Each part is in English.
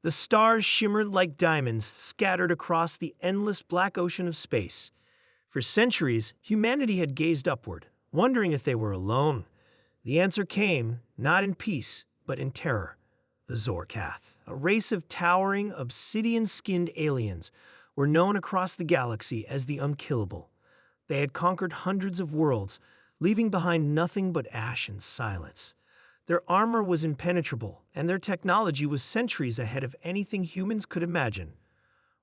The stars shimmered like diamonds scattered across the endless black ocean of space. For centuries, humanity had gazed upward, wondering if they were alone. The answer came, not in peace, but in terror. The Zorkath, a race of towering, obsidian-skinned aliens, were known across the galaxy as the Unkillable. They had conquered hundreds of worlds, leaving behind nothing but ash and silence. Their armor was impenetrable, and their technology was centuries ahead of anything humans could imagine.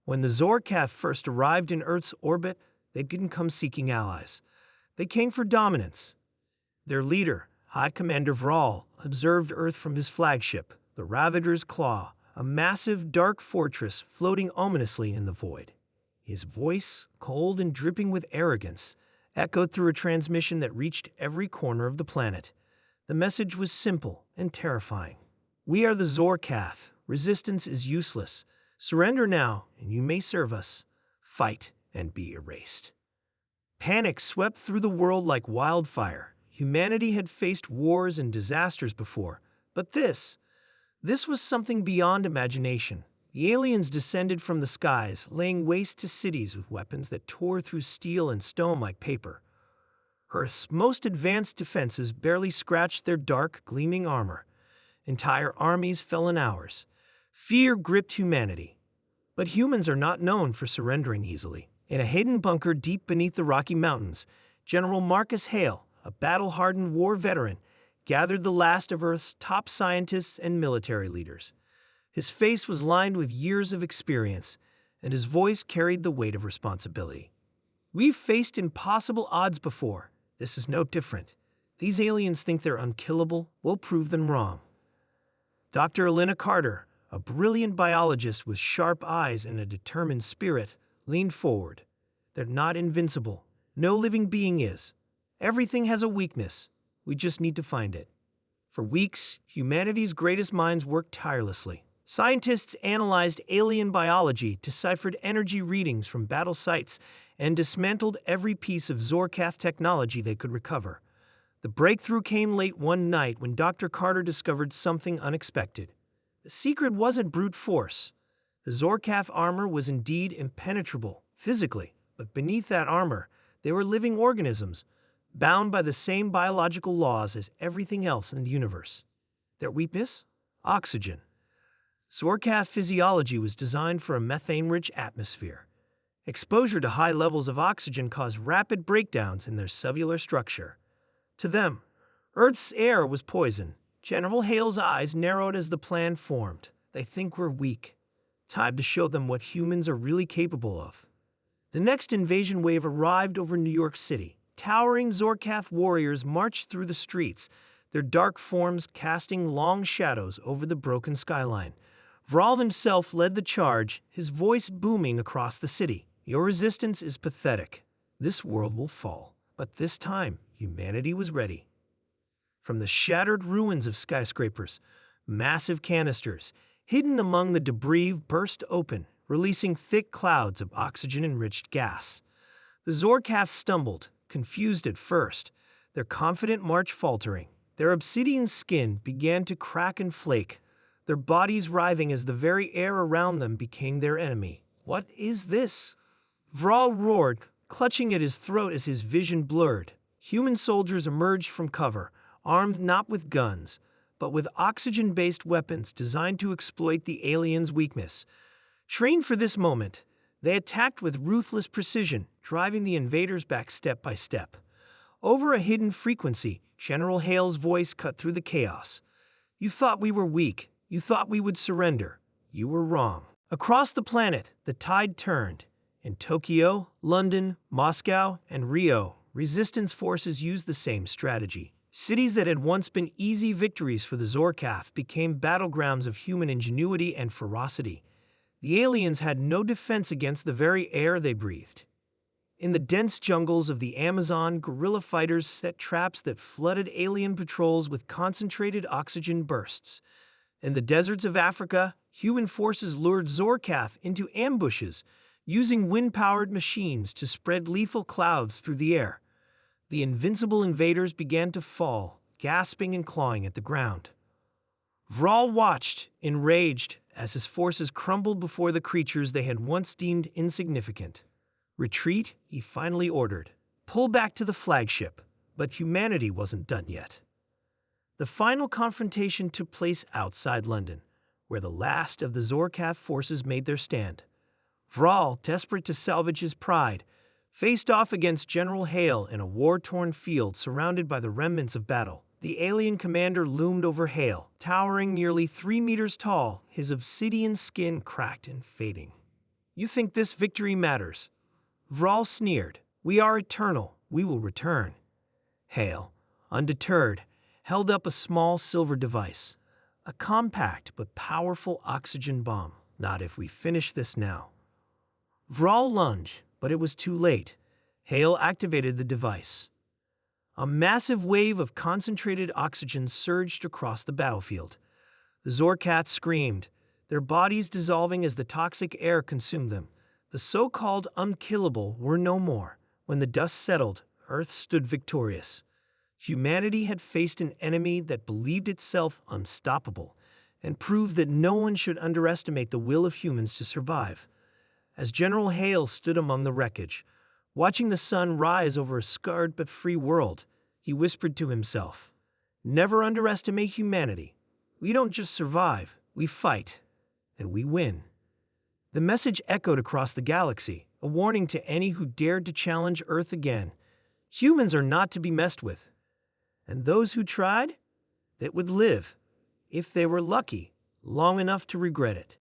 When the Zorkath first arrived in Earth's orbit, they didn't come seeking allies. They came for dominance. Their leader, High Commander Vral, observed Earth from his flagship, the Ravager's Claw, a massive, dark fortress floating ominously in the void. His voice, cold and dripping with arrogance, echoed through a transmission that reached every corner of the planet. The message was simple and terrifying. "We are the Zorkath. Resistance is useless. Surrender now, and you may serve us. Fight and be erased." Panic swept through the world like wildfire. Humanity had faced wars and disasters before, but this was something beyond imagination. The aliens descended from the skies, laying waste to cities with weapons that tore through steel and stone like paper. Earth's most advanced defenses barely scratched their dark, gleaming armor. Entire armies fell in hours. Fear gripped humanity. But humans are not known for surrendering easily. In a hidden bunker deep beneath the Rocky Mountains, General Marcus Hale, a battle-hardened war veteran, gathered the last of Earth's top scientists and military leaders. His face was lined with years of experience, and his voice carried the weight of responsibility. "We've faced impossible odds before. This is no different. These aliens think they're unkillable. We'll prove them wrong." Dr. Elena Carter, a brilliant biologist with sharp eyes and a determined spirit, leaned forward. "They're not invincible. No living being is. Everything has a weakness. We just need to find it." For weeks, humanity's greatest minds worked tirelessly. Scientists analyzed alien biology, deciphered energy readings from battle sites, and dismantled every piece of Zorkath technology they could recover. The breakthrough came late one night when Dr. Carter discovered something unexpected. The secret wasn't brute force. The Zorkath armor was indeed impenetrable, physically, but beneath that armor, they were living organisms, bound by the same biological laws as everything else in the universe. Their weakness? Oxygen. Zorkath physiology was designed for a methane-rich atmosphere. Exposure to high levels of oxygen caused rapid breakdowns in their cellular structure. To them, Earth's air was poison. General Hale's eyes narrowed as the plan formed. "They think we're weak. Time to show them what humans are really capable of." The next invasion wave arrived over New York City. Towering Zorkath warriors marched through the streets, their dark forms casting long shadows over the broken skyline. Vral himself led the charge, his voice booming across the city. "Your resistance is pathetic. This world will fall." But this time, humanity was ready. From the shattered ruins of skyscrapers, massive canisters, hidden among the debris, burst open, releasing thick clouds of oxygen-enriched gas. The Zorkath stumbled, confused at first, their confident march faltering. Their obsidian skin began to crack and flake, their bodies writhing as the very air around them became their enemy. "What is this?" Vral roared, clutching at his throat as his vision blurred. Human soldiers emerged from cover, armed not with guns, but with oxygen-based weapons designed to exploit the aliens' weakness. Trained for this moment, they attacked with ruthless precision, driving the invaders back step by step. Over a hidden frequency, General Hale's voice cut through the chaos. "You thought we were weak. You thought we would surrender. You were wrong." Across the planet, the tide turned. In Tokyo, London, Moscow, and Rio, resistance forces used the same strategy. Cities that had once been easy victories for the Zorkath became battlegrounds of human ingenuity and ferocity. The aliens had no defense against the very air they breathed. In the dense jungles of the Amazon, guerrilla fighters set traps that flooded alien patrols with concentrated oxygen bursts. In the deserts of Africa, human forces lured Zorkath into ambushes, using wind-powered machines to spread lethal clouds through the air. The invincible invaders began to fall, gasping and clawing at the ground. Vral watched, enraged, as his forces crumbled before the creatures they had once deemed insignificant. Retreat, he finally ordered. Pull back to the flagship. But humanity wasn't done yet. The final confrontation took place outside London, where the last of the Zorkath forces made their stand. Vral, desperate to salvage his pride, faced off against General Hale in a war-torn field surrounded by the remnants of battle. The alien commander loomed over Hale, towering nearly 3 meters tall, his obsidian skin cracked and fading. "You think this victory matters?" Vral sneered. "We are eternal. We will return." Hale, undeterred, held up a small silver device, a compact but powerful oxygen bomb. "Not if we finish this now." Vral lunged, but it was too late. Hale activated the device. A massive wave of concentrated oxygen surged across the battlefield. The Zorkats screamed, their bodies dissolving as the toxic air consumed them. The so-called Unkillable were no more. When the dust settled, Earth stood victorious. Humanity had faced an enemy that believed itself unstoppable and proved that no one should underestimate the will of humans to survive. As General Hale stood among the wreckage, watching the sun rise over a scarred but free world, he whispered to himself, "Never underestimate humanity. We don't just survive, we fight, and we win." The message echoed across the galaxy, a warning to any who dared to challenge Earth again. Humans are not to be messed with. And those who tried, they would live, if they were lucky, long enough to regret it.